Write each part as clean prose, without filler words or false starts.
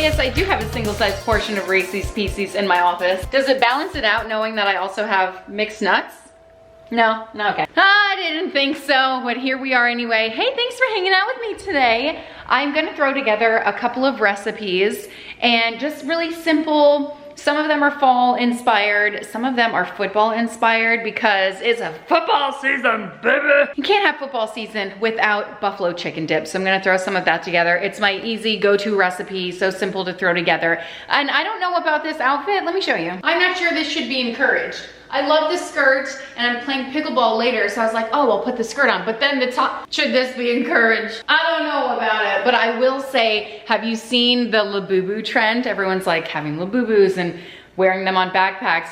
Okay, yes, I do have a single-sized portion of Reese's Pieces in my office. Does it balance it out knowing that I also have mixed nuts? No, okay. I didn't think so, but here we are anyway. Hey, thanks for hanging out with me today. I'm gonna throw together a couple of recipes and just really simple. Some of them are fall inspired, some of them are football inspired because it's a football season, baby. You can't have football season without buffalo chicken dip, so I'm gonna throw some of that together. It's my easy go-to recipe, so simple to throw together. And I don't know about this outfit, let me show you. I'm not sure this should be encouraged. I love the skirt and I'm playing pickleball later, so I was like, oh, I'll put the skirt on. But then the top, should this be encouraged? I don't know about it, but I will say, have you seen the Labubu trend? Everyone's like having Labubus and wearing them on backpacks.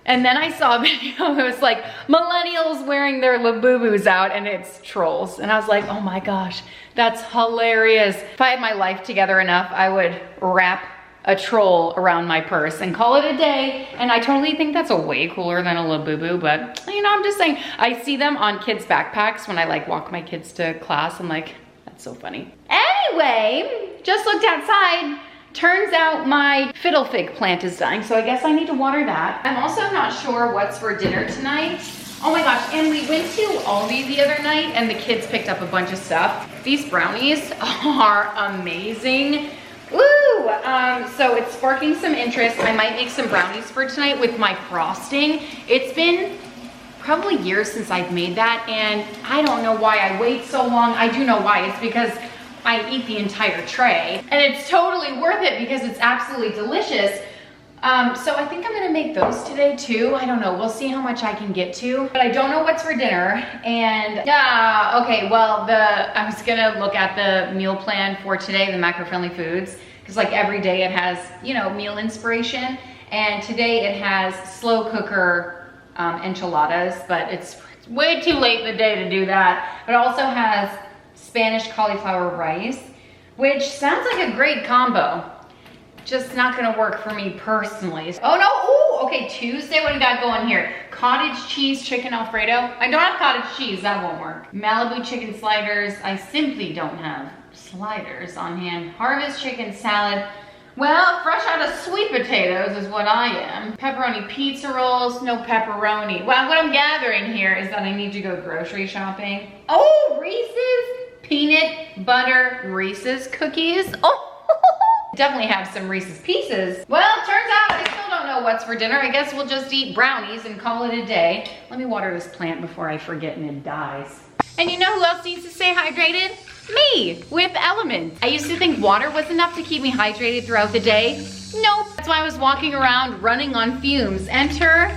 And then I saw a video, it was like millennials wearing their Labubus out and it's trolls. And I was like, oh my gosh, that's hilarious. If I had my life together enough, I would wrap a troll around my purse and call it a day. And I totally think that's a way cooler than a Labubu, but you know, I'm just saying, I see them on kids' backpacks when I like walk my kids to class. I'm like, that's so funny. Anyway, just looked outside. Turns out my fiddle fig plant is dying, so I guess I need to water that. I'm also not sure what's for dinner tonight. Oh my gosh, and we went to Aldi the other night and the kids picked up a bunch of stuff. These brownies are amazing. Woo! So it's sparking some interest. I might make some brownies for tonight with my frosting. It's been probably years since I've made that, and I don't know why I wait so long. I do know why. It's because I eat the entire tray, and it's totally worth it because it's absolutely delicious. So I think I'm gonna make those today too. I don't know, we'll see how much I can get to, but I don't know what's for dinner. And yeah, okay, well, I was gonna look at the meal plan for today, the macro-friendly foods, because like every day it has, you know, meal inspiration. And today it has slow cooker enchiladas, but it's way too late in the day to do that. But it also has Spanish cauliflower rice, which sounds like a great combo. Just not gonna work for me personally. Oh no, ooh, okay, Tuesday, what do we got going here? Cottage cheese chicken Alfredo. I don't have cottage cheese, that won't work. Malibu chicken sliders. I simply don't have sliders on hand. Harvest chicken salad. Well, fresh out of sweet potatoes is what I am. Pepperoni pizza rolls, no pepperoni. Well, what I'm gathering here is that I need to go grocery shopping. Oh, Reese's peanut butter Reese's cookies. Oh, definitely have some Reese's Pieces. Well, turns out I still don't know what's for dinner. I guess we'll just eat brownies and call it a day. Let me water this plant before I forget and it dies. And you know who else needs to stay hydrated? Me, with Element. I used to think water was enough to keep me hydrated throughout the day. Nope, that's why I was walking around running on fumes. Enter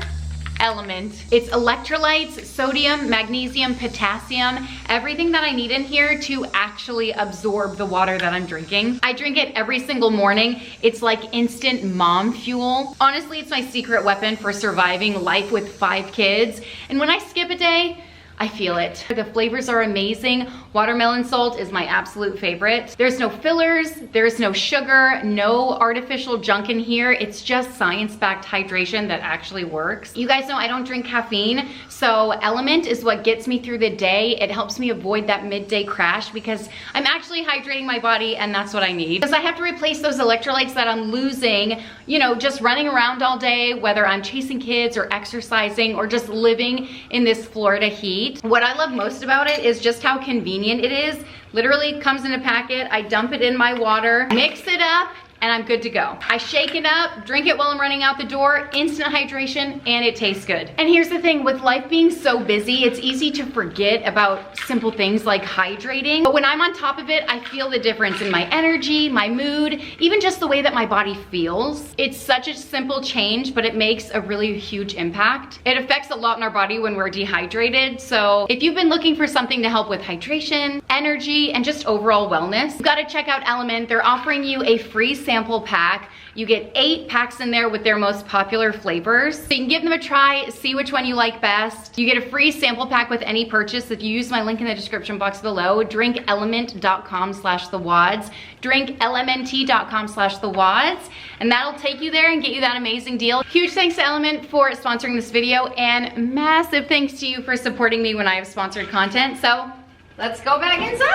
Element. It's electrolytes, sodium, magnesium, potassium, everything that I need in here to actually absorb the water that I'm drinking. I drink it every single morning. It's like instant mom fuel. Honestly, it's my secret weapon for surviving life with 5 kids. And when I skip a day, I feel it. The flavors are amazing. Watermelon salt is my absolute favorite. There's no fillers, there's no sugar, no artificial junk in here. It's just science-backed hydration that actually works. You guys know I don't drink caffeine, so Element is what gets me through the day. It helps me avoid that midday crash because I'm actually hydrating my body and that's what I need. Because I have to replace those electrolytes that I'm losing, you know, just running around all day, whether I'm chasing kids or exercising or just living in this Florida heat. What I love most about it is just how convenient it is. Literally comes in a packet, I dump it in my water, mix it up, and I'm good to go. I shake it up, drink it while I'm running out the door, instant hydration, and it tastes good. And here's the thing, with life being so busy, it's easy to forget about simple things like hydrating. But when I'm on top of it, I feel the difference in my energy, my mood, even just the way that my body feels. It's such a simple change, but it makes a really huge impact. It affects a lot in our body when we're dehydrated. So if you've been looking for something to help with hydration, energy, and just overall wellness, you've gotta check out Element. They're offering you a free sample pack. You get 8 packs in there with their most popular flavors. So you can give them a try, see which one you like best. You get a free sample pack with any purchase if you use my link in the description box below. drinkelement.com/thewads. drinklmnt.com/thewads. And that'll take you there and get you that amazing deal. Huge thanks to Element for sponsoring this video, and massive thanks to you for supporting me when I have sponsored content. So let's go back inside.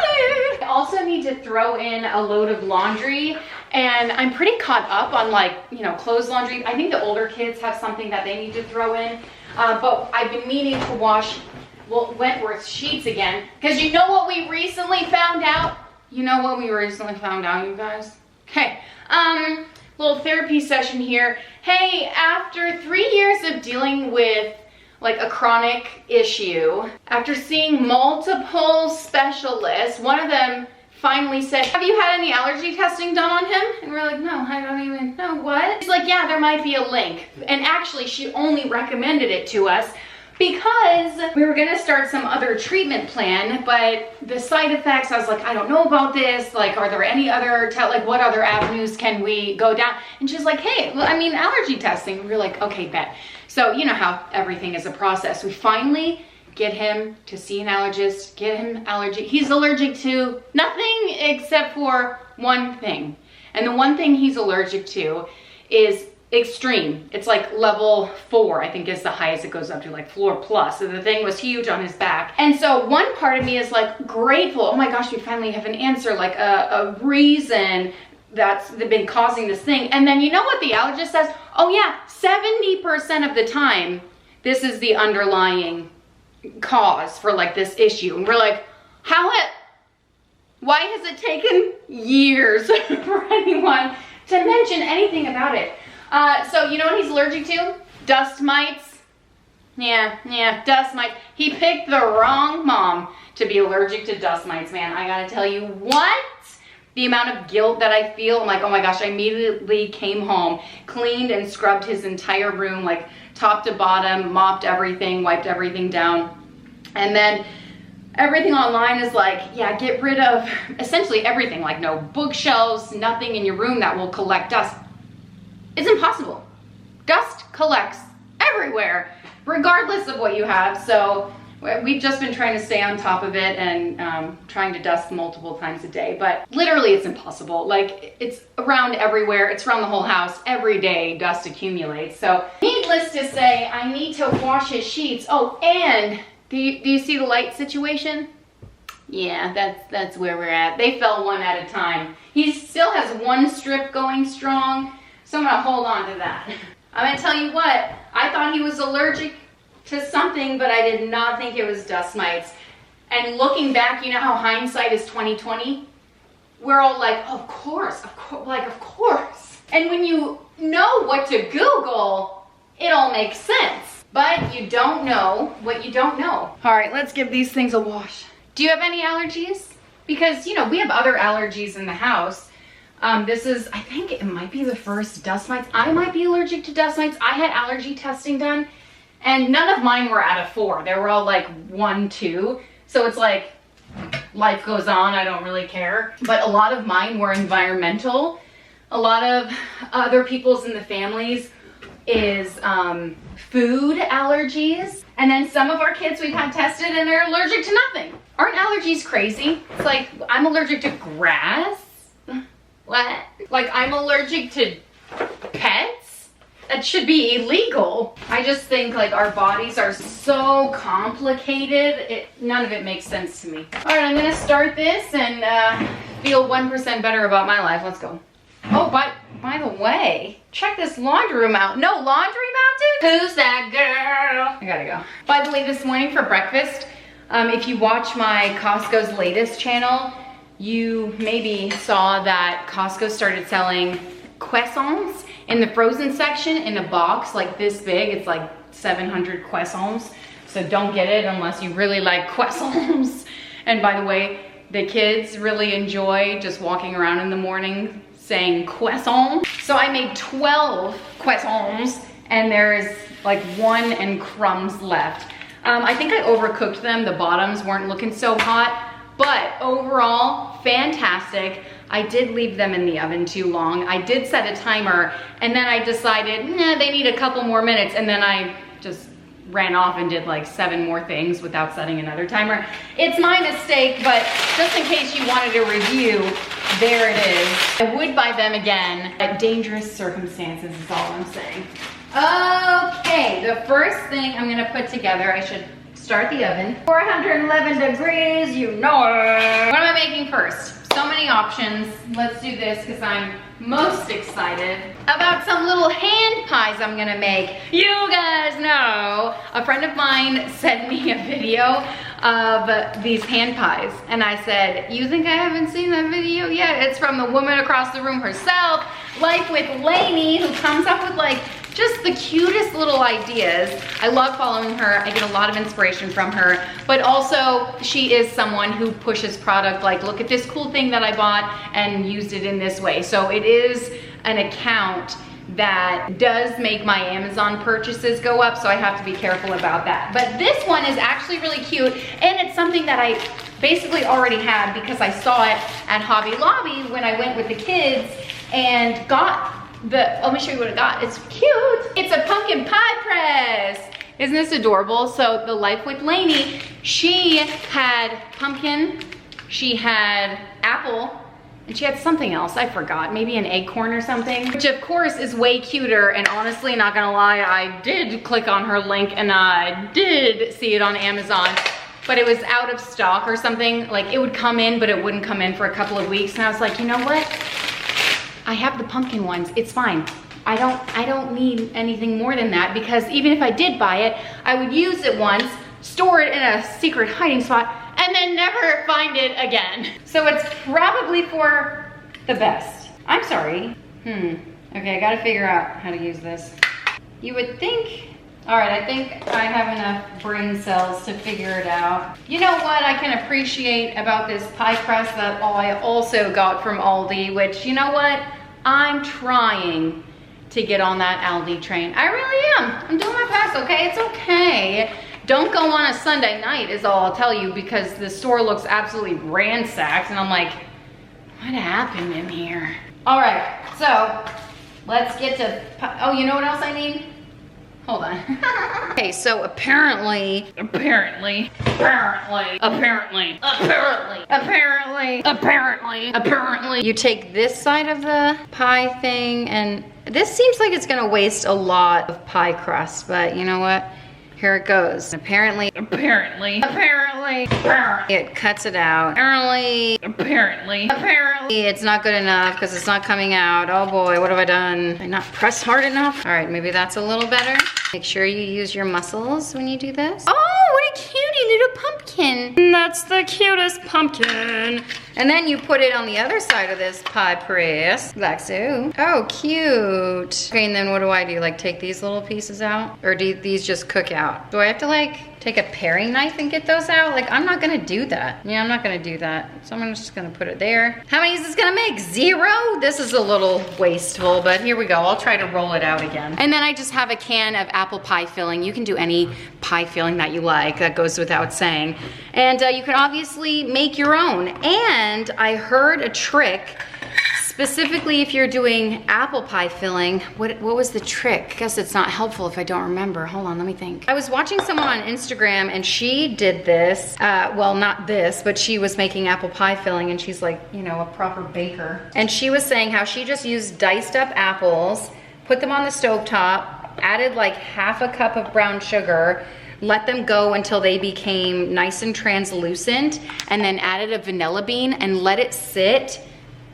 I also need to throw in a load of laundry, And I'm pretty caught up on like, you know, clothes laundry. I think the older kids have something that they need to throw in. But I've been meaning to wash Wentworth sheets again. Because you know what we recently found out? You know what we recently found out, you guys? Okay, little therapy session here. Hey, after 3 years of dealing with like a chronic issue, after seeing multiple specialists, one of them finally said, have you had any allergy testing done on him? And we're like, no, I don't even know. What? He's like, yeah, there might be a link. And actually, she only recommended it to us because we were gonna start some other treatment plan, but the side effects, I was like, I don't know about this. Like, are there any other, like what other avenues can we go down? And she's like, hey, well, I mean, allergy testing. And we're like, okay, bet. So you know how everything is a process. We finally get him to see an allergist, get him allergy. He's allergic to nothing except for one thing. And the one thing he's allergic to is extreme. It's like level 4, I think is the highest it goes up to, like floor plus. So the thing was huge on his back. And so one part of me is like grateful. Oh my gosh, we finally have an answer, like a reason that's been causing this thing. And then you know what the allergist says? Oh yeah, 70% of the time, this is the underlying cause for like this issue. And we're like, why has it taken years for anyone to mention anything about it? So you know what he's allergic to? Dust mites. Yeah, dust mites. He picked the wrong mom to be allergic to dust mites, man. I gotta tell you what? The amount of guilt that I feel, I'm like, oh my gosh, I immediately came home, cleaned and scrubbed his entire room, like top to bottom, mopped everything, wiped everything down. And then everything online is like, yeah, get rid of essentially everything, like no bookshelves, nothing in your room that will collect dust. It's impossible. Dust collects everywhere, regardless of what you have. So we've just been trying to stay on top of it and trying to dust multiple times a day, but literally it's impossible. Like it's around everywhere. It's around the whole house. Every day dust accumulates. So needless to say, I need to wash his sheets. Oh, and do you see the light situation? Yeah, that's where we're at. They fell one at a time. He still has one strip going strong, so I'm gonna hold on to that. I'm gonna tell you what, I thought he was allergic to something, but I did not think it was dust mites. And looking back, you know how hindsight is 20/20? We're all like, of course. And when you know what to Google, it all makes sense. But you don't know what you don't know. All right, let's give these things a wash. Do you have any allergies? Because, you know, we have other allergies in the house. This is, I think it might be the first dust mites. I might be allergic to dust mites. I had allergy testing done, and none of mine were out of 4. They were all like 1, 2. So it's like, life goes on, I don't really care. But a lot of mine were environmental. A lot of other people's in the families is food allergies. And then some of our kids we've had tested and they're allergic to nothing. Aren't allergies crazy? It's like, I'm allergic to grass. What? Like I'm allergic to pets? That should be illegal. I just think like our bodies are so complicated. None of it makes sense to me. All right, I'm gonna start this and feel 1% better about my life. Let's go. Oh, by the way, check this laundry room out. No laundry mounted? Who's that girl? I gotta go. By the way, this morning for breakfast, if you watch my Costco's latest channel, you maybe saw that Costco started selling croissants in the frozen section in a box like this big. It's like 700 croissants. So don't get it unless you really like croissants. And by the way, the kids really enjoy just walking around in the morning saying croissant. So I made 12 croissants and there's like 1 and crumbs left. I think I overcooked them. The bottoms weren't looking so hot, but overall, fantastic. I did leave them in the oven too long. I did set a timer and then I decided, nah, they need a couple more minutes. And then I just ran off and did like 7 more things without setting another timer. It's my mistake, but just in case you wanted a review, there it is. I would buy them again at dangerous circumstances is all I'm saying. Okay, the first thing I'm gonna put together, I should start the oven. 411 degrees, you know it. What am I making first? So many options. Let's do this because I'm most excited about some little hand pies I'm gonna make. You guys know, a friend of mine sent me a video of these hand pies, and I said, you think I haven't seen that video yet? It's from the woman across the room herself, Life with Lainey, who comes up with like just the cutest little ideas. I love following her. I get a lot of inspiration from her, but also she is someone who pushes product like, look at this cool thing that I bought and used it in this way. So it is an account that does make my Amazon purchases go up, so I have to be careful about that. But this one is actually really cute, and it's something that I basically already had because I saw it at Hobby Lobby when I went with the kids and got let me show you what I got. It's cute. It's a pumpkin pie press. Isn't this adorable? So the Life with Lainey, she had pumpkin, she had apple, and she had something else, I forgot, maybe an acorn or something, which of course is way cuter. And honestly, not gonna lie, I did click on her link and I did see it on Amazon, but it was out of stock or something. Like it would come in, but it wouldn't come in for a couple of weeks. And I was like, you know what? I have the pumpkin ones, it's fine. I don't need anything more than that, because even if I did buy it, I would use it once, store it in a secret hiding spot, and then never find it again. So it's probably for the best. I'm sorry. Okay, I gotta figure out how to use this. You would think, all right, I think I have enough brain cells to figure it out. You know what I can appreciate about this pie crust that I also got from Aldi, which, you know what? I'm trying to get on that Aldi train. I really am. I'm doing my best, okay? It's okay. Don't go on a Sunday night is all I'll tell you, because the store looks absolutely ransacked and I'm like, what happened in here? All right, so let's get to, oh, you know what else I need? Hold on. Okay, so apparently, you take this side of the pie thing, and this seems like it's gonna waste a lot of pie crust, but you know what? Here it goes. Apparently, it cuts it out. Apparently, it's not good enough because it's not coming out. Oh boy, what have I done? Did I not press hard enough? All right, maybe that's a little better. Make sure you use your muscles when you do this. Oh, what a cutie little pumpkin. That's the cutest pumpkin. And then you put it on the other side of this pie press, like so. Oh, cute. Okay, and then what do? Like take these little pieces out? Or do these just cook out? Do I have to like take a paring knife and get those out? Like, I'm not gonna do that. Yeah, I'm not gonna do that. So I'm just gonna put it there. How many is this gonna make? 0? This is a little wasteful, but here we go. I'll try to roll it out again. And then I just have a can of apple pie filling. You can do any pie filling that you like. That goes without saying. And you can obviously make your own. And I heard a trick, specifically if you're doing apple pie filling. What was the trick? I guess it's not helpful if I don't remember. Hold on, let me think. I was watching someone on Instagram and she did this, well, not this, but she was making apple pie filling, and she's like, you know, a proper baker. And she was saying how she just used diced up apples, put them on the stovetop, added like half a cup of brown sugar, let them go until they became nice and translucent, and then added a vanilla bean and let it sit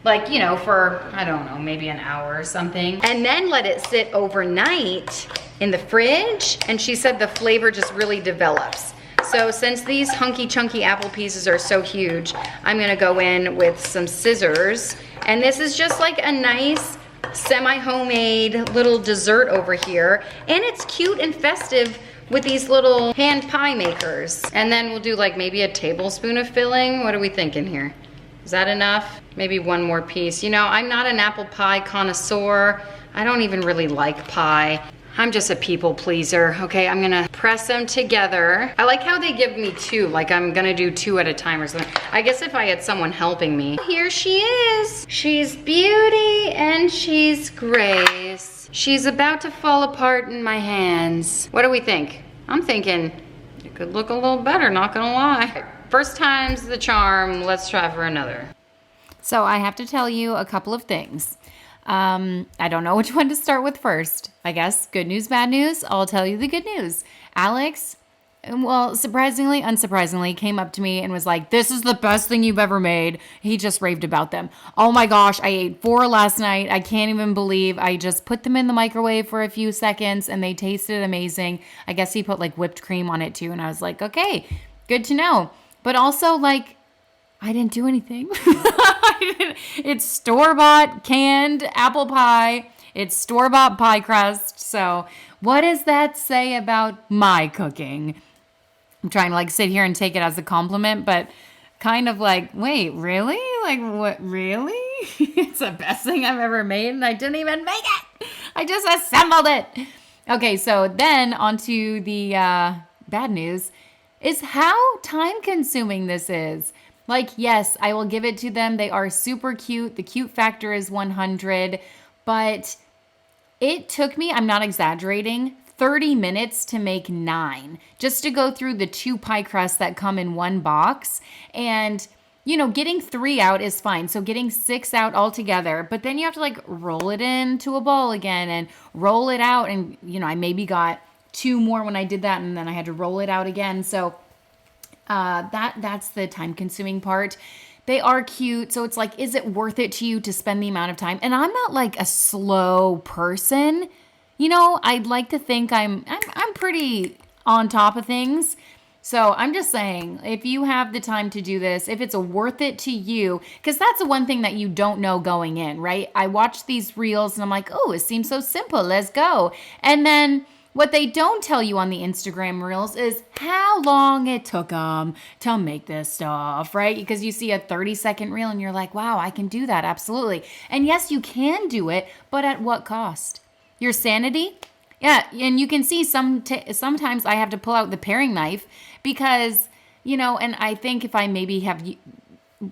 like, you know, for, I don't know, maybe an hour or something. And then let it sit overnight in the fridge. And she said the flavor just really develops. So since these hunky chunky apple pieces are so huge, I'm gonna go in with some scissors. And this is just like a nice semi-homemade little dessert over here. And it's cute and festive with these little hand pie makers. And then we'll do like maybe a tablespoon of filling. What are we thinking here? Is that enough? Maybe one more piece. You know, I'm not an apple pie connoisseur. I don't even really like pie. I'm just a people pleaser, okay? I'm gonna press them together. I like how they give me 2, like I'm gonna do 2 at a time or something. I guess if I had someone helping me. Here she is. She's beauty and she's grace. She's about to fall apart in my hands. What do we think? I'm thinking it could look a little better, not gonna lie. First time's the charm, let's try for another. So I have to tell you a couple of things. I don't know which one to start with first. I guess good news, bad news. I'll tell you the good news. Alex well, surprisingly, unsurprisingly, came up to me and was like, this is the best thing you've ever made. He just raved about them. Oh my gosh, I ate 4 last night. I can't even believe I just put them in the microwave for a few seconds and they tasted amazing. I guess he put like whipped cream on it too. And I was like, okay, good to know. But also like, I didn't do anything. It's store-bought canned apple pie. It's store-bought pie crust. So what does that say about my cooking? I'm trying to like sit here and take it as a compliment, but kind of like, wait, really? Like what, really? It's the best thing I've ever made and I didn't even make it. I just assembled it. Okay, so then onto the bad news is how time consuming this is. Like, yes, I will give it to them. They are super cute. The cute factor is 100, but it took me, I'm not exaggerating, 30 minutes to make 9, just to go through the 2 pie crusts that come in one box. And, you know, getting 3 out is fine. So getting 6 out altogether, but then you have to like roll it into a bowl again and roll it out. And, you know, I maybe got 2 more when I did that and then I had to roll it out again. So that's the time consuming part. They are cute. So it's like, is it worth it to you to spend the amount of time? And I'm not like a slow person. You know, I'd like to think I'm pretty on top of things. So I'm just saying, if you have the time to do this, if it's worth it to you, because that's the one thing that you don't know going in, right? I watch these reels and I'm like, oh, it seems so simple. Let's go. And then what they don't tell you on the Instagram reels is how long it took them to make this stuff, right? Because you see a 30-second reel and you're like, wow, I can do that. Absolutely. And yes, you can do it, but at what cost? Your sanity? Yeah, and you can see sometimes I have to pull out the paring knife because, you know, and I think if I maybe have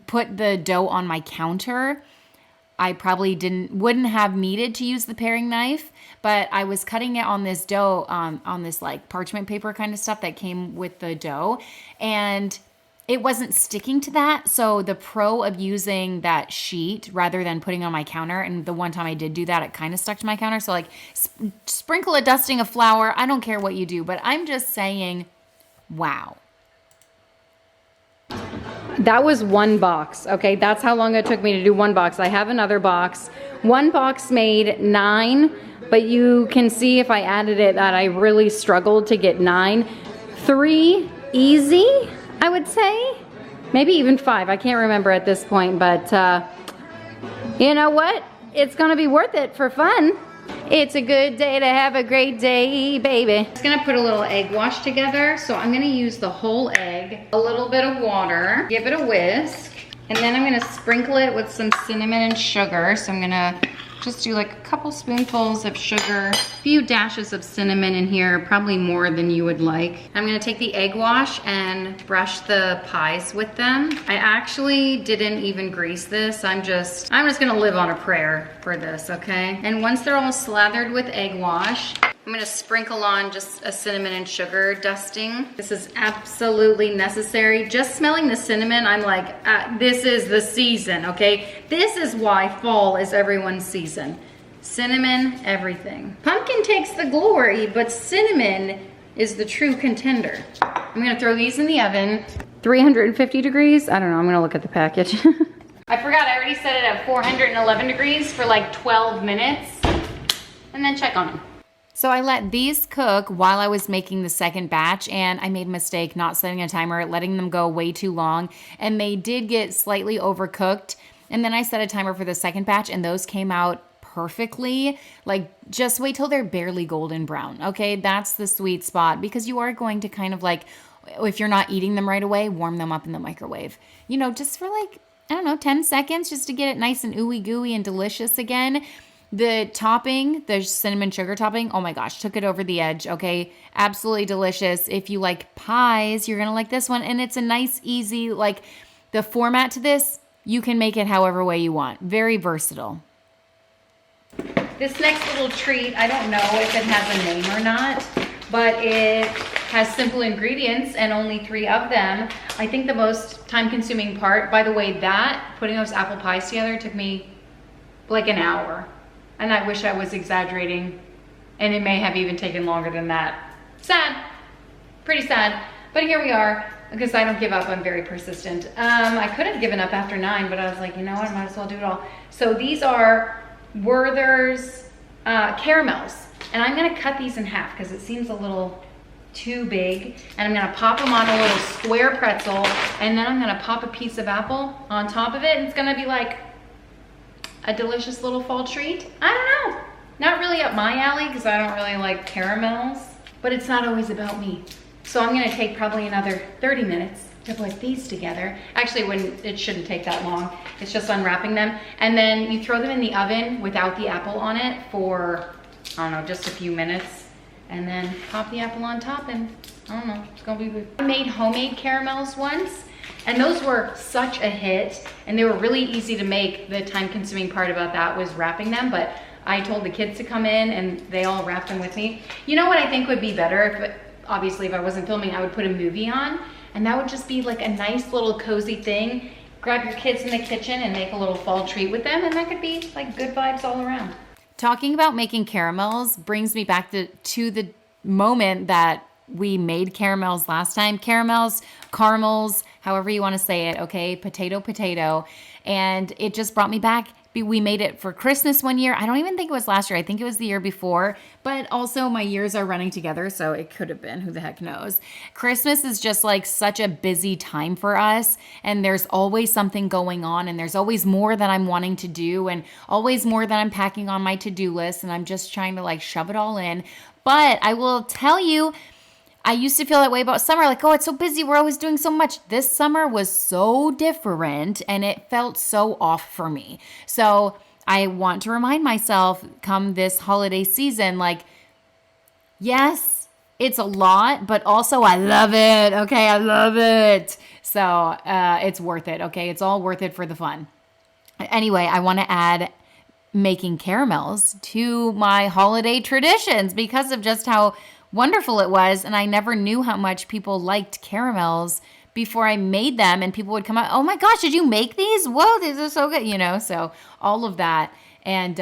put the dough on my counter, I probably wouldn't have needed to use the paring knife, but I was cutting it on this dough, on this like parchment paper kind of stuff that came with the dough, and it wasn't sticking to that. So the pro of using that sheet rather than putting on my counter, and the one time I did do that, it kind of stuck to my counter. So like sprinkle a dusting of flour. I don't care what you do, but I'm just saying, wow. That was 1 box, okay? That's how long it took me to do 1 box. I have another box. 1 box made 9, but you can see if I added it that I really struggled to get 9. 3, easy, I would say. Maybe even 5, I can't remember at this point, but you know what? It's gonna be worth it for fun. It's a good day to have a great day, baby. I'm just gonna put a little egg wash together. So I'm gonna use the whole egg, a little bit of water, give it a whisk, and then I'm gonna sprinkle it with some cinnamon and sugar. So I'm gonna just do like a couple spoonfuls of sugar, a few dashes of cinnamon in here, probably more than you would like. I'm gonna take the egg wash and brush the pies with them. I actually didn't even grease this. I'm just gonna live on a prayer for this, okay? And once they're all slathered with egg wash, I'm gonna sprinkle on just a cinnamon and sugar dusting. This is absolutely necessary. Just smelling the cinnamon, I'm like, this is the season, okay? This is why fall is everyone's season. Cinnamon, everything. Pumpkin takes the glory, but cinnamon is the true contender. I'm gonna throw these in the oven. 350 degrees? I don't know, I'm gonna look at the package. I forgot, I already set it at 411 degrees for like 12 minutes, and then check on them. So I let these cook while I was making the second batch, and I made a mistake not setting a timer, letting them go way too long, and they did get slightly overcooked. And then I set a timer for the second batch, and those came out perfectly. Like, just wait till they're barely golden brown, okay? That's the sweet spot, because you are going to kind of like, if you're not eating them right away, warm them up in the microwave. You know, just for like, I don't know, 10 seconds, just to get it nice and ooey gooey and delicious again. The topping, the cinnamon sugar topping, oh my gosh, took it over the edge, okay? Absolutely delicious. If you like pies, you're gonna like this one. And it's a nice, easy, like the format to this, you can make it however way you want. Very versatile. This next little treat, I don't know if it has a name or not, but it has simple ingredients and only 3 of them. I think the most time-consuming part, by the way, putting those apple pies together took me like an hour. And I wish I was exaggerating, and it may have even taken longer than that. Sad. Pretty sad, but here we are because I don't give up. I'm very persistent. I could have given up after 9, but I was like, you know what? I might as well do it all. So these are Werther's caramels, and I'm gonna cut these in half because it seems a little too big, and I'm gonna pop them on a little square pretzel, and then I'm gonna pop a piece of apple on top of it, and it's gonna be like a delicious little fall treat. I don't know, not really up my alley because I don't really like caramels, but it's not always about me. So I'm gonna take probably another 30 minutes to put these together. Actually, it shouldn't take that long. It's just unwrapping them. And then you throw them in the oven without the apple on it for, I don't know, just a few minutes. And then pop the apple on top and I don't know, it's gonna be good. I made homemade caramels once, and those were such a hit, and they were really easy to make. The time-consuming part about that was wrapping them, but I told the kids to come in and they all wrapped them with me. You know what I think would be better? Obviously, if I wasn't filming, I would put a movie on, and that would just be like a nice little cozy thing. Grab your kids in the kitchen and make a little fall treat with them, and that could be like good vibes all around. Talking about making caramels brings me back to the moment that we made caramels last time. Caramels, caramels, however you want to say it, okay? Potato. And it just brought me back. We made it for Christmas one year. I don't even think it was last year. I think it was the year before. But also my years are running together, so it could have been. Who the heck knows? Christmas is just like such a busy time for us. And there's always something going on. And there's always more that I'm wanting to do. And always more that I'm packing on my to-do list. And I'm just trying to like shove it all in. But I will tell you, I used to feel that way about summer, like, oh, it's so busy, we're always doing so much. This summer was so different, and it felt so off for me. So I want to remind myself, come this holiday season, like, yes, it's a lot, but also I love it, okay? I love it. So it's worth it, okay? It's all worth it for the fun. Anyway, I want to add making caramels to my holiday traditions because of just how wonderful it was. And I never knew how much people liked caramels before I made them, and people would come out, oh my gosh, did you make these? Whoa, these are so good, you know? So all of that. And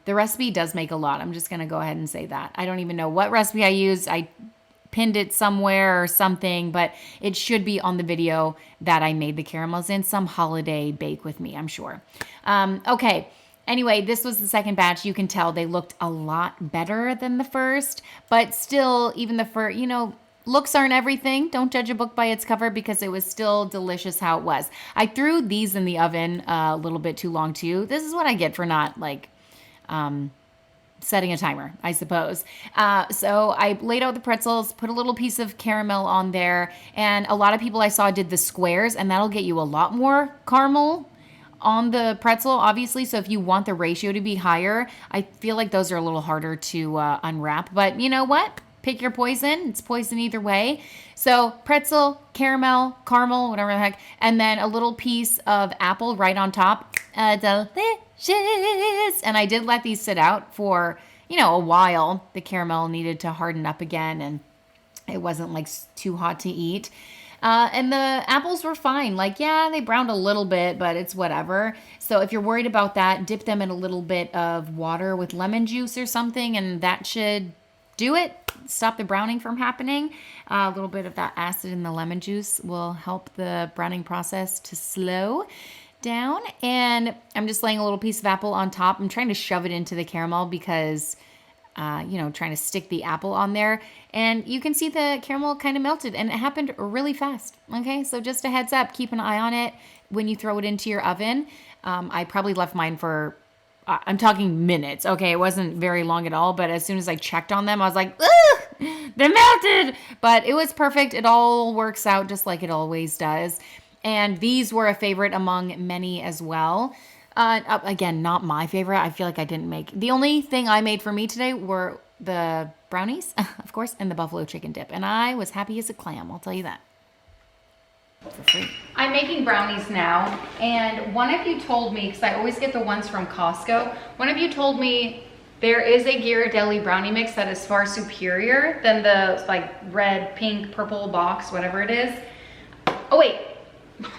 the recipe does make a lot. I'm just going to go ahead and say that. I don't even know what recipe I used. I pinned it somewhere or something, but it should be on the video that I made the caramels in. Some holiday bake with me, I'm sure. Okay. Anyway, this was the second batch. You can tell they looked a lot better than the first, but still, even the first, you know, looks aren't everything. Don't judge a book by its cover, because it was still delicious how it was. I threw these in the oven a little bit too long too. This is what I get for not like setting a timer, I suppose. So I laid out the pretzels, put a little piece of caramel on there, and a lot of people I saw did the squares, and that'll get you a lot more caramel on the pretzel, obviously. So if you want the ratio to be higher, I feel like those are a little harder to unwrap. But you know what? Pick your poison. It's poison either way. So pretzel, caramel, whatever the heck, and then a little piece of apple right on top. Delicious. And I did let these sit out for, you know, a while. The caramel needed to harden up again, and it wasn't like too hot to eat. And the apples were fine. Like, yeah, they browned a little bit, but it's whatever. So if you're worried about that, dip them in a little bit of water with lemon juice or something, and that should do it. Stop the browning from happening. A little bit of that acid in the lemon juice will help the browning process to slow down. And I'm just laying a little piece of apple on top. I'm trying to shove it into the caramel because you know, trying to stick the apple on there. And you can see the caramel kind of melted, and it happened really fast. Okay, so just a heads up, keep an eye on it when you throw it into your oven. I probably left mine for, I'm talking minutes. Okay, it wasn't very long at all, but as soon as I checked on them, I was like, ugh, they're melted. But it was perfect. It all works out just like it always does. And these were a favorite among many as well. Again, not my favorite. I feel like I didn't make. The only thing I made for me today were the brownies, of course, and the buffalo chicken dip. And I was happy as a clam, I'll tell you that. For free. I'm making brownies now, and one of you told me, because I always get the ones from Costco, one of you told me there is a Ghirardelli brownie mix that is far superior than the like red, pink, purple box, whatever it is. Oh wait,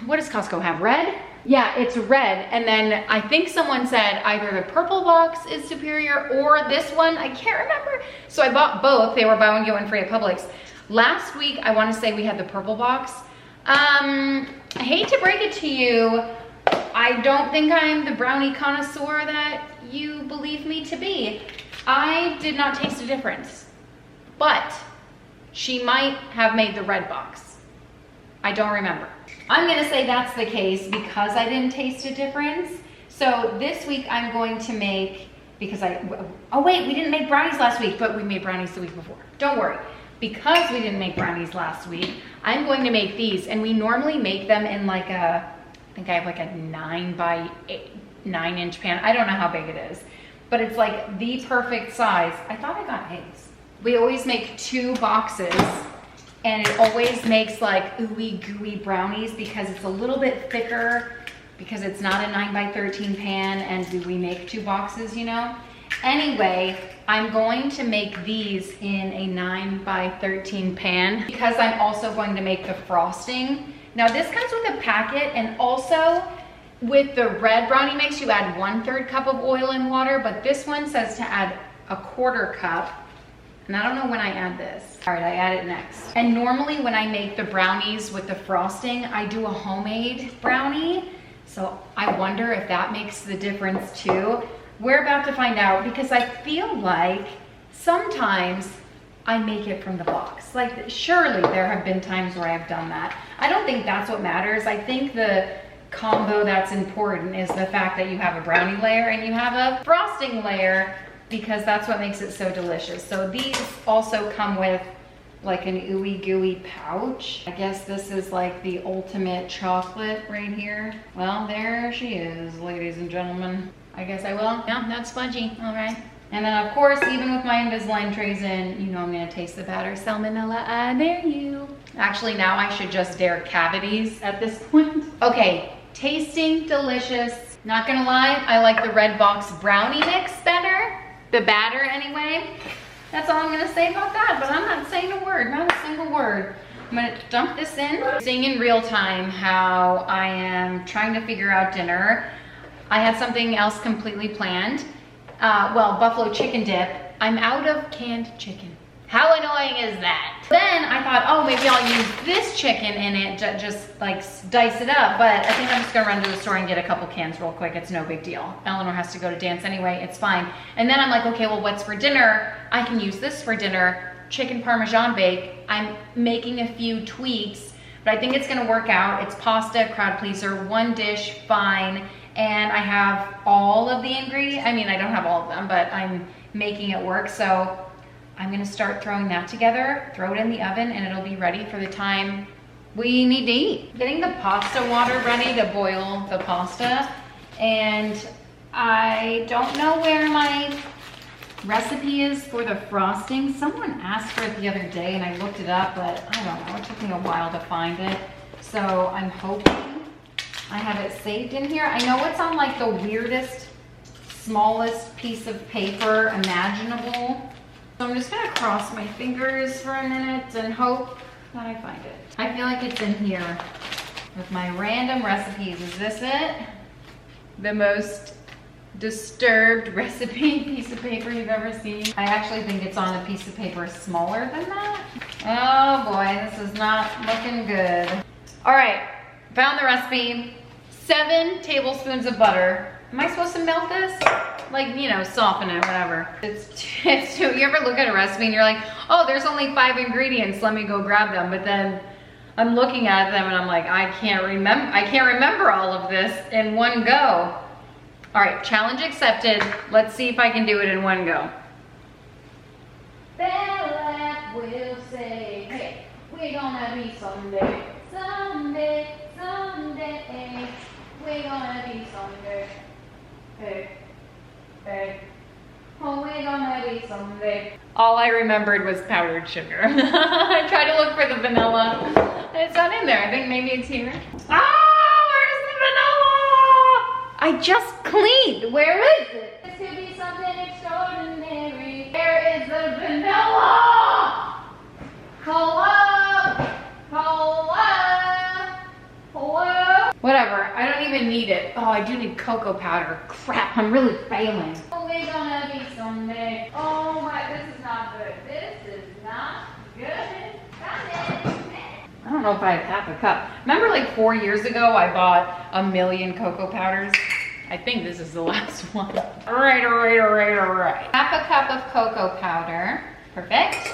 what does Costco have? Red? Yeah, it's red. And then I think someone said either the purple box is superior or this one. I can't remember. So I bought both. They were buy one, get one free at Publix. Last week, I want to say we had the purple box. I hate to break it to you, I don't think I'm the brownie connoisseur that you believe me to be. I did not taste a difference, but she might have made the red box. I don't remember. I'm gonna say that's the case because I didn't taste a difference. So this week I'm going to make, because oh wait, we didn't make brownies last week, but we made brownies the week before. Don't worry. Because we didn't make brownies last week, I'm going to make these, and we normally make them in like a, I think I have like a 9 inch pan. I don't know how big it is, but it's like the perfect size. I thought I got eggs. We always make 2 boxes, and it always makes like ooey gooey brownies because it's a little bit thicker, because it's not a 9x13 pan, and we make 2 boxes, you know? Anyway, I'm going to make these in a 9x13 pan because I'm also going to make the frosting. Now this comes with a packet, and also with the red brownie mix, you add 1/3 cup of oil and water, but this one says to add a 1/4 cup. And I don't know when I add this. All right, I add it next. And normally when I make the brownies with the frosting, I do a homemade brownie. So I wonder if that makes the difference too. We're about to find out, because I feel like sometimes I make it from the box. Like, surely there have been times where I've done that. I don't think that's what matters. I think the combo that's important is the fact that you have a brownie layer and you have a frosting layer, because that's what makes it so delicious. So these also come with like an ooey gooey pouch. I guess this is like the ultimate chocolate right here. Well, there she is, ladies and gentlemen. I guess I will. Yeah, that's fudgy. All right. And then of course, even with my Invisalign trays in, you know I'm gonna taste the batter. Salmonella, I dare you. Actually, now I should just dare cavities at this point. Okay, tasting delicious. Not gonna lie, I like the red box brownie mix better. The batter anyway. That's all I'm gonna say about that, but I'm not saying a word, not a single word. I'm gonna dump this in. Seeing in real time how I am trying to figure out dinner. I had something else completely planned. Well, buffalo chicken dip. I'm out of canned chicken. How annoying is that? Then I thought, oh, maybe I'll use this chicken in it, just like dice it up. But I think I'm just gonna run to the store and get a couple cans real quick. It's no big deal. Eleanor has to go to dance anyway, it's fine. And then I'm like, okay, well, what's for dinner? I can use this for dinner. Chicken Parmesan bake. I'm making a few tweaks, but I think it's gonna work out. It's pasta, crowd pleaser, 1 dish, fine. And I have all of the ingredients. I mean, I don't have all of them, but I'm making it work. So I'm gonna start throwing that together, throw it in the oven, and it'll be ready for the time we need to eat. Getting the pasta water ready to boil the pasta. And I don't know where my recipe is for the frosting. Someone asked for it the other day and I looked it up, but I don't know, it took me a while to find it. So I'm hoping I have it saved in here. I know it's on like the weirdest, smallest piece of paper imaginable. So I'm just gonna cross my fingers for a minute and hope that I find it. I feel like it's in here with my random recipes. Is this it? The most disturbed recipe piece of paper you've ever seen. I actually think it's on a piece of paper smaller than that. Oh boy, this is not looking good. All right, found the recipe. 7 tablespoons of butter. Am I supposed to melt this? Like, you know, soften it, whatever. You ever look at a recipe and you're like, oh, there's only 5 ingredients, let me go grab them. But then I'm looking at them and I'm like, I can't remember all of this in one go. All right, challenge accepted. Let's see if I can do it in one go. Bella will say, hey, we're gonna be someday, someday, someday. We're gonna be someday. Hey, hey. Oh, we're gonna be someday. All I remembered was powdered sugar. I tried to look for the vanilla. It's not in there. I think maybe it's here. Ah, where's the vanilla? I just cleaned. Where is it? This could be something extraordinary. Where is the vanilla? Hello? Hello? Hello? Whatever, I don't even need it. Oh, I do need cocoa powder. Crap, I'm really failing. Oh, we're gonna be someday. Oh my, this is not good. This is not good. I don't know if I have half a cup. Remember like 4 years ago, I bought 1,000,000 cocoa powders? I think this is the last one. All right. Half a cup of cocoa powder. Perfect.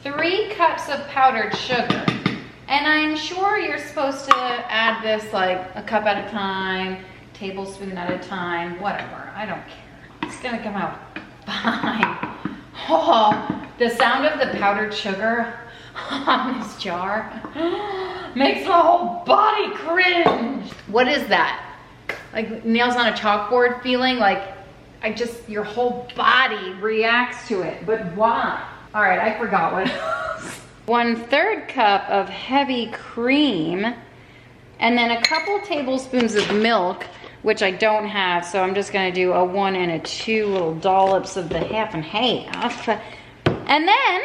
3 cups of powdered sugar. And I'm sure you're supposed to add this like a cup at a time, tablespoon at a time, whatever. I don't care. It's gonna come out fine. Oh, the sound of the powdered sugar on this jar makes my whole body cringe. What is that? Like nails on a chalkboard feeling? Like your whole body reacts to it, but why? All right, I forgot what else. 1/3 cup of heavy cream, and then a couple tablespoons of milk, which I don't have, so I'm just gonna do a 1 and a 2 little dollops of the half and half. And then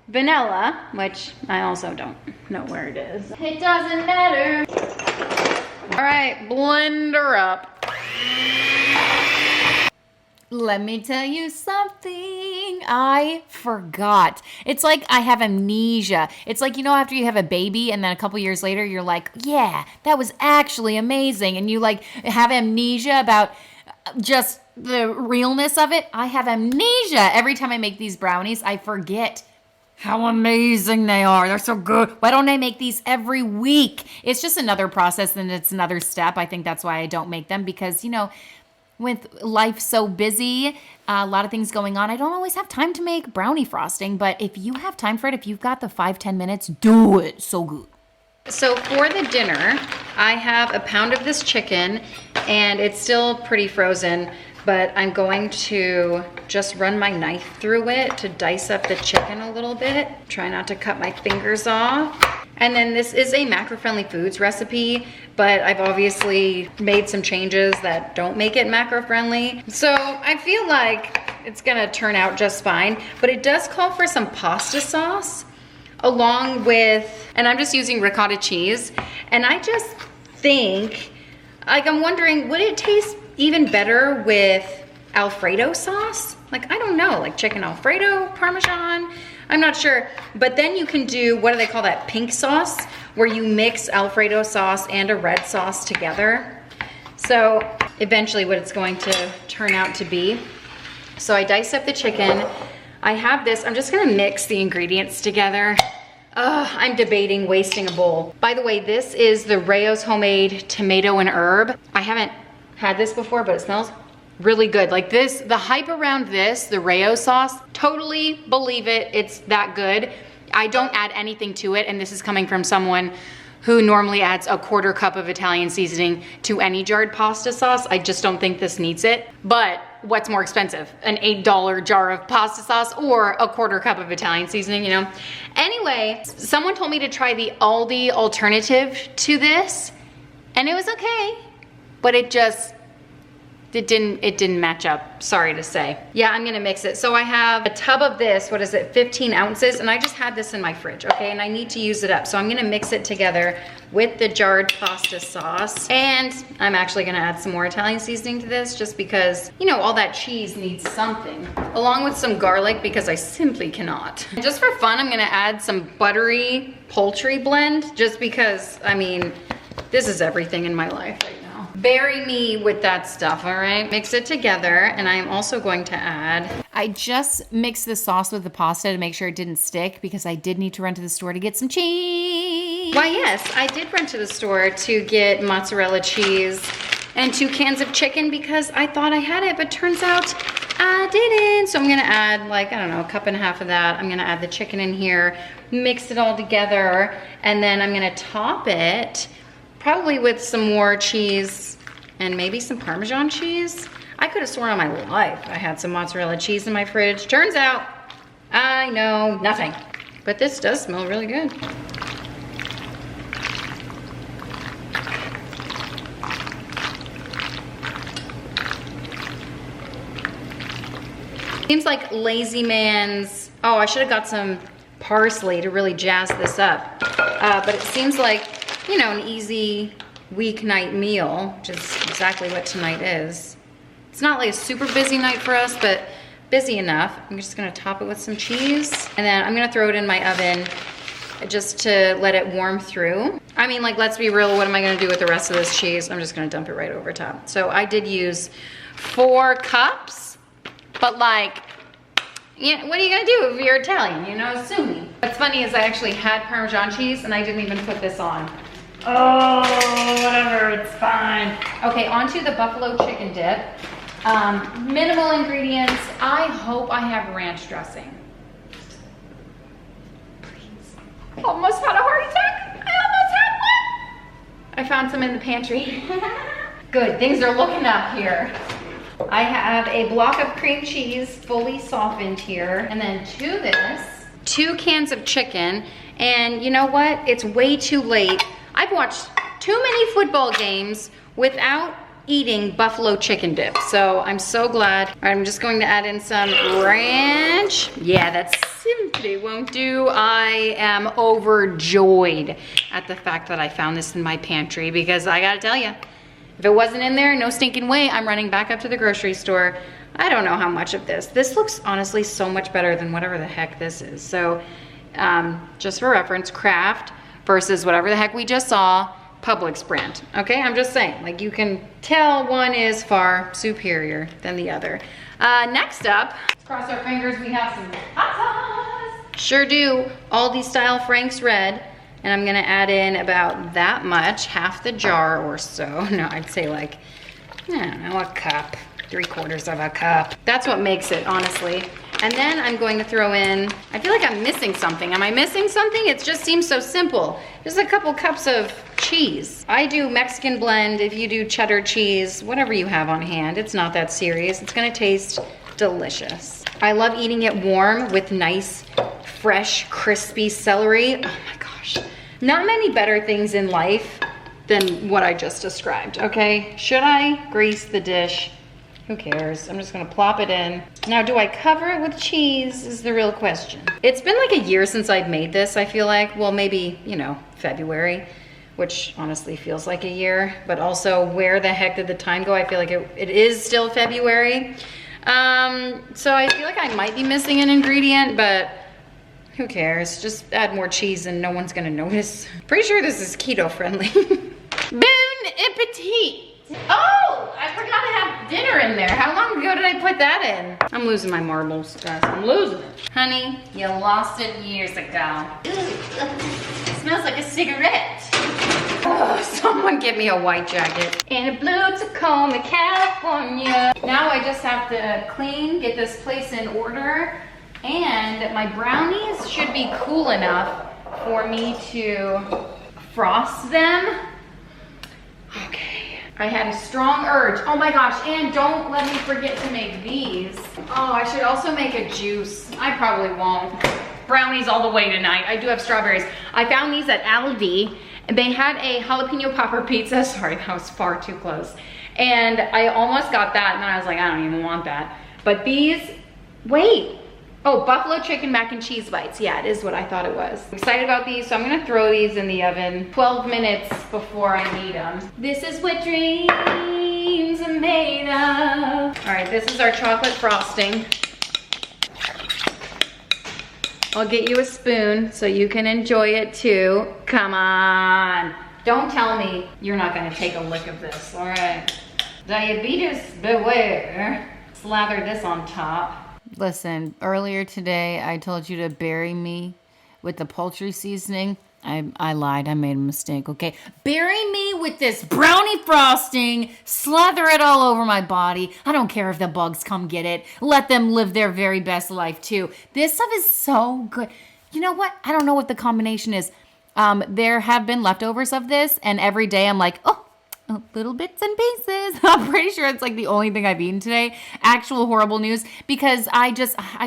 vanilla, which I also don't know where it is. It doesn't matter. All right, blend her up. Let me tell you something. I forgot. It's like I have amnesia. It's like, you know, after you have a baby and then a couple years later, you're like, yeah, that was actually amazing. And you like have amnesia about just the realness of it. I have amnesia. Every time I make these brownies, I forget how amazing they are. They're so good. Why don't I make these every week? It's just another process and it's another step. I think that's why I don't make them because, you know, with life so busy, a lot of things going on, I don't always have time to make brownie frosting, but if you have time for it, if you've got the 5-10 minutes, do it. So good. So for the dinner, I have a pound of this chicken and it's still pretty frozen, but I'm going to just run my knife through it to dice up the chicken a little bit. Try not to cut my fingers off. And then this is a macro-friendly foods recipe, but I've obviously made some changes that don't make it macro-friendly. So I feel like it's gonna turn out just fine, but it does call for some pasta sauce along with, and I'm just using ricotta cheese. And I just think, like I'm wondering, would it taste even better with Alfredo sauce? Like, I don't know, like chicken Alfredo, Parmesan, I'm not sure. But then you can do, what do they call that, pink sauce, where you mix Alfredo sauce and a red sauce together. So eventually what it's going to turn out to be. So I dice up the chicken. I have this, I'm just gonna mix the ingredients together. I'm debating wasting a bowl. By the way, this is the Rayo's homemade tomato and herb. I haven't had this before, but it smells really good. Like this, the hype around this, the Rayo sauce, totally believe it, it's that good. I don't add anything to it, and this is coming from someone who normally adds a 1/4 cup of Italian seasoning to any jarred pasta sauce. I just don't think this needs it. But what's more expensive? An $8 jar of pasta sauce or a 1/4 cup of Italian seasoning, you know? Anyway, someone told me to try the Aldi alternative to this, and it was okay, but it didn't match up, sorry to say. Yeah, I'm gonna mix it. So I have a tub of this, what is it, 15 ounces, and I just had this in my fridge, okay? And I need to use it up. So I'm gonna mix it together with the jarred pasta sauce. And I'm actually gonna add some more Italian seasoning to this just because, you know, all that cheese needs something. Along with some garlic because I simply cannot. Just for fun, I'm gonna add some buttery poultry blend just because, I mean, this is everything in my life right now. Bury me with that stuff, all right? Mix it together, and I'm also going to add... I just mixed the sauce with the pasta to make sure it didn't stick because I did need to run to the store to get some cheese. Why, yes, I did run to the store to get mozzarella cheese and 2 cans of chicken because I thought I had it, but turns out I didn't. So I'm gonna add like, I don't know, 1.5 cups of that. I'm gonna add the chicken in here, mix it all together, and then I'm gonna top it probably with some more cheese and maybe some Parmesan cheese. I could have sworn on my life I had some mozzarella cheese in my fridge. Turns out, I know nothing. But this does smell really good. Seems like Lazy Man's, oh, I should have got some parsley to really jazz this up. But it seems like, you know, an easy weeknight meal, which is exactly what tonight is. It's not like a super busy night for us, but busy enough, I'm just gonna top it with some cheese, and then I'm gonna throw it in my oven just to let it warm through. I mean, like, let's be real, what am I gonna do with the rest of this cheese? I'm just gonna dump it right over top. So I did use 4 cups, but like, yeah, what are you gonna do if you're Italian, you know, sue me. What's funny is I actually had Parmesan cheese and I didn't even put this on. Oh, whatever, it's fine. Okay, onto the buffalo chicken dip. Minimal ingredients. I hope I have ranch dressing. Please. Almost had a heart attack. I almost had one. I found some in the pantry. Good, things are looking up here. I have a block of cream cheese fully softened here. And then to this, 2 cans of chicken. And you know what? It's way too late. I've watched too many football games without eating buffalo chicken dip. So I'm so glad. All right, I'm just going to add in some ranch. Yeah, that simply won't do. I am overjoyed at the fact that I found this in my pantry, because I gotta tell you, if it wasn't in there, no stinking way, I'm running back up to the grocery store. I don't know how much of this. This looks honestly so much better than whatever the heck this is. So just for reference, Kraft versus whatever the heck we just saw, Publix brand. Okay, I'm just saying, like, you can tell one is far superior than the other. Next up, cross our fingers, we have some hot sauce. Sure do, Aldi style Frank's Red. And I'm gonna add in about that much, half the jar or so. No, I'd say like, I don't know, a cup, 3/4 of a cup. That's what makes it, honestly. And then I'm going to throw in, I feel like I'm missing something. Am I missing something? It just seems so simple. Just a couple cups of cheese. I do Mexican blend. If you do cheddar cheese, whatever you have on hand, it's not that serious. It's gonna taste delicious. I love eating it warm with nice, fresh, crispy celery. Oh my gosh. Not many better things in life than what I just described, okay? Should I grease the dish? Who cares? I'm just gonna plop it in. Now, do I cover it with cheese is the real question. It's been like a year since I've made this, I feel like. Well, maybe, you know, February, which honestly feels like a year, but also where the heck did the time go? I feel like it is still February. So I feel like I might be missing an ingredient, but who cares? Just add more cheese and no one's gonna notice. Pretty sure this is keto friendly. Bon appetit. Oh, I forgot to have dinner in there. How long ago did I put that in? I'm losing my marbles, guys. I'm losing it. Honey, you lost it years ago. It smells like a cigarette. Oh, someone get me a white jacket. In a blue Tacoma, California. Now I just have to clean, get this place in order. And my brownies should be cool enough for me to frost them. Okay. I had a strong urge. Oh my gosh, and don't let me forget to make these. Oh, I should also make a juice. I probably won't. Brownies all the way tonight. I do have strawberries. I found these at Allergy, and they had a jalapeno popper pizza. Sorry, that was far too close. And I almost got that, and then I was like, I don't even want that. But these, wait. Oh, buffalo chicken mac and cheese bites. Yeah, it is what I thought it was. I'm excited about these, so I'm gonna throw these in the oven 12 minutes before I need them. This is what dreams are made of. All right, this is our chocolate frosting. I'll get you a spoon so you can enjoy it too. Come on. Don't tell me you're not gonna take a lick of this, all right? Diabetes beware. Slather this on top. Listen, earlier today, I told you to bury me with the poultry seasoning. I lied. I made a mistake, okay? Bury me with this brownie frosting. Slather it all over my body. I don't care if the bugs come get it. Let them live their very best life, too. This stuff is so good. You know what? I don't know what the combination is. There have been leftovers of this, and every day I'm like, oh, little bits and pieces. I'm pretty sure it's like the only thing I've eaten today. Actual horrible news, because I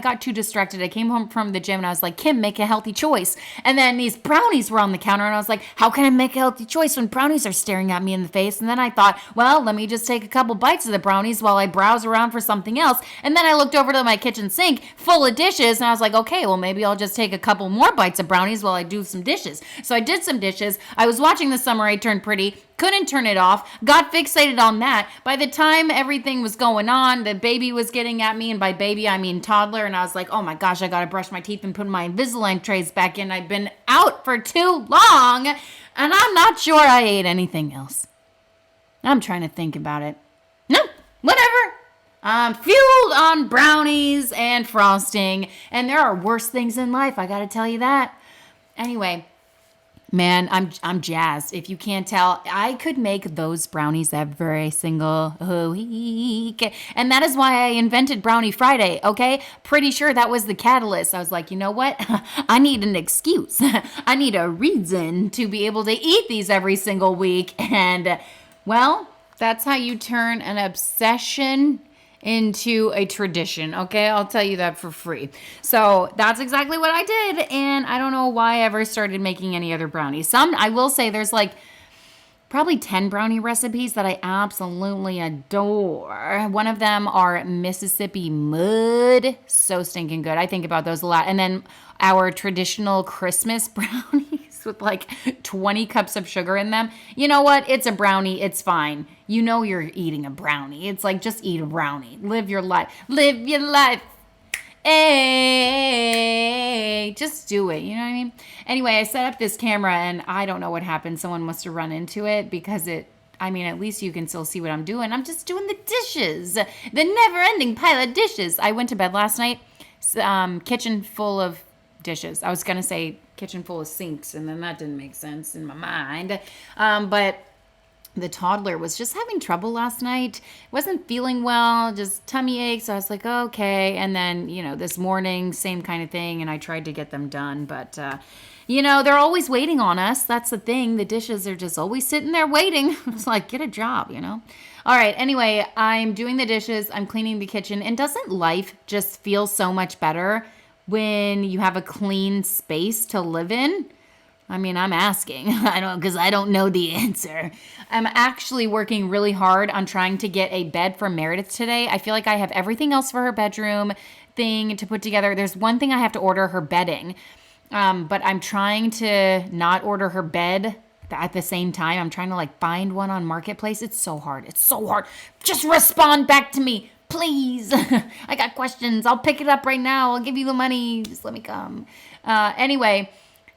got too distracted. I came home from the gym and I was like, Kim, make a healthy choice. And then these brownies were on the counter and I was like, how can I make a healthy choice when brownies are staring at me in the face? And then I thought, well, let me just take a couple bites of the brownies while I browse around for something else. And then I looked over to my kitchen sink full of dishes and I was like, okay, well, maybe I'll just take a couple more bites of brownies while I do some dishes. So I did some dishes. I was watching The Summer I Turned Pretty. Couldn't turn it off. Got fixated on that. By the time everything was going on, the baby was getting at me. And by baby, I mean toddler. And I was like, oh my gosh, I got to brush my teeth and put my Invisalign trays back in. I've been out for too long. And I'm not sure I ate anything else. I'm trying to think about it. No, whatever. I'm fueled on brownies and frosting. And there are worse things in life. I got to tell you that. Anyway. Man, I'm jazzed. If you can't tell, I could make those brownies every single week. And that is why I invented Brownie Friday, okay? Pretty sure that was the catalyst. I was like, you know what? I need an excuse. I need a reason to be able to eat these every single week. And, well, that's how you turn an obsession into a tradition, okay? I'll tell you that for free. So that's exactly what I did, and I don't know why I ever started making any other brownies. I will say there's like probably 10 brownie recipes that I absolutely adore. One of them are Mississippi Mud. So stinking good. I think about those a lot. And then our traditional Christmas brownies with like 20 cups of sugar in them. You know what? It's a brownie. It's fine. You know you're eating a brownie. It's like, just eat a brownie. Live your life. Live your life. Hey, just do it. You know what I mean? Anyway, I set up this camera and I don't know what happened. Someone must have run into it because at least you can still see what I'm doing. I'm just doing the dishes. The never-ending pile of dishes. I went to bed last night, kitchen full of dishes. I was going to say kitchen full of sinks, and then that didn't make sense in my mind. But the toddler was just having trouble last night. Wasn't feeling well, just tummy aches. So I was like, okay. And then, this morning, same kind of thing. And I tried to get them done. But, they're always waiting on us. That's the thing. The dishes are just always sitting there waiting. It's like, get a job, All right. Anyway, I'm doing the dishes. I'm cleaning the kitchen. And doesn't life just feel so much better when you have a clean space to live in? I'm asking. Because I don't know the answer. I'm actually working really hard on trying to get a bed for Meredith today. I feel like I have everything else for her bedroom thing to put together. There's one thing I have to order, her bedding. But I'm trying to not order her bed at the same time. I'm trying to find one on Marketplace. It's so hard. It's so hard. Just respond back to me, please. I got questions. I'll pick it up right now. I'll give you the money. Just let me come. Anyway.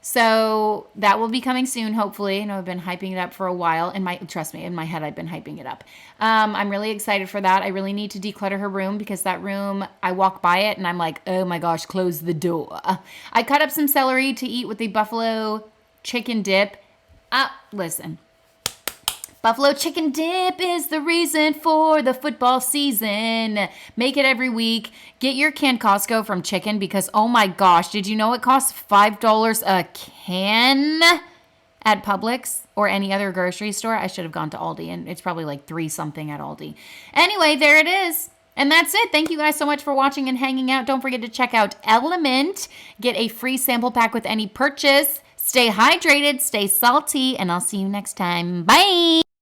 So that will be coming soon, hopefully. I've been hyping it up for a while. Trust me, in my head, I've been hyping it up. I'm really excited for that. I really need to declutter her room because that room, I walk by it and I'm like, oh my gosh, close the door. I cut up some celery to eat with the buffalo chicken dip. Listen. Buffalo chicken dip is the reason for the football season. Make it every week. Get your canned Costco from chicken because, oh my gosh, did you know it costs $5 a can at Publix or any other grocery store? I should have gone to Aldi, and it's probably like $3 something at Aldi. Anyway, there it is. And that's it. Thank you guys so much for watching and hanging out. Don't forget to check out Element. Get a free sample pack with any purchase. Stay hydrated, stay salty, and I'll see you next time. Bye.